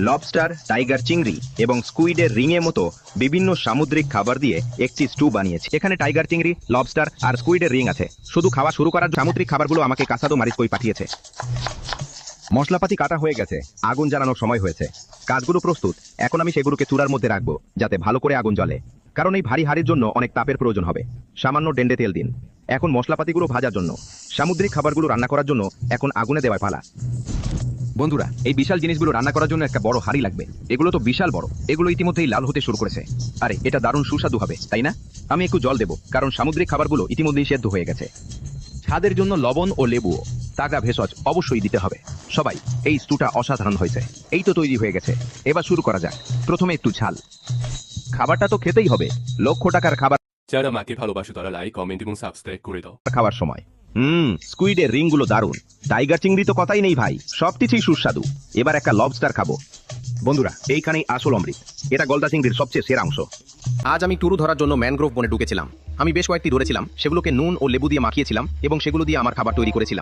Lobster, tiger চিংড়ি এবং স্কুইডের রিংয়ের মতো বিভিন্ন সামুদ্রিক খাবার দিয়ে একটি স্টু বানিয়েছি। এখানে টাইগার চিংড়ি, লবস্টার আর স্কুইডের রিং আছে। শুধু খাওয়া শুরু করার সামুদ্রিক খাবারগুলো আমাকে কাসাদো মারিসকই পাঠিয়েছে। মশলাপাতি কাটা হয়ে গেছে, আগুন জ্বালানোর সময় হয়েছে। কাজগুলো প্রস্তুত, এখন আমি সেগুলোকে চূড়ার মধ্যে রাখবো যাতে ভালো করে আগুন জ্বলে, কারণ এই ভারী হাড়ির জন্য অনেক তাপের প্রয়োজন হবে। সামান্য ডেন্ডে তেল দিন। এখন মশলাপাতিগুলো ভাজার জন্য, সামুদ্রিক খাবারগুলো রান্না করার জন্য এখন আগুনে দেওয়ায় পালা। বন্ধুরা, এই বিশাল জিনিসগুলো রান্না করার জন্য একটা বড় হাড়ি লাগবে। এগুলো তো বিশাল বড়, এগুলো ইতিমধ্যেই লাল হতে শুরু করেছে। আরে এটা দারুণ সুস্বাদু হবে, তাই না? আমি একটু জল দেবো, কারণ সামুদ্রিক খাবারগুলো ইতিমধ্যেই সেদ্ধ হয়ে গেছে। স্বাদের জন্য লবণ ও লেবুও, তাজা ভেষজ অবশ্যই দিতে হবে। সবাই, এই স্টুটা অসাধারণ হয়েছে। এই তো তৈরি হয়ে গেছে, এবার শুরু করা যাক। প্রথমে একটু ঝাল। খাবারটা তো খেতেই হবে, লক্ষ টাকার খাবার যারা মাকে ভালোবাসো তারা লাইক, কমেন্ট এবং সাবস্ক্রাইব করে দাও। খাওয়ার সময় স্কুইডের রিংগুলো দারুণ। টাইগার চিংড়ি তো কথাই নেই ভাই, সবকিছুই সুস্বাদু। এবার একটা লবস্টার খাবো। বন্ধুরা, এইখানেই আসল অমৃত। এটা গলদা চিংড়ির সবচেয়ে সেরা অংশ। আজ আমি টুরু ধরার জন্য ম্যানগ্রোভ বনে ঢুকেছিলাম। আমি বেশ কয়েকটি ধরেছিলাম, সেগুলোকে নুন ও লেবু দিয়ে মাখিয়েছিলাম এবং সেগুলো দিয়ে আমার খাবার তৈরি করেছিলাম।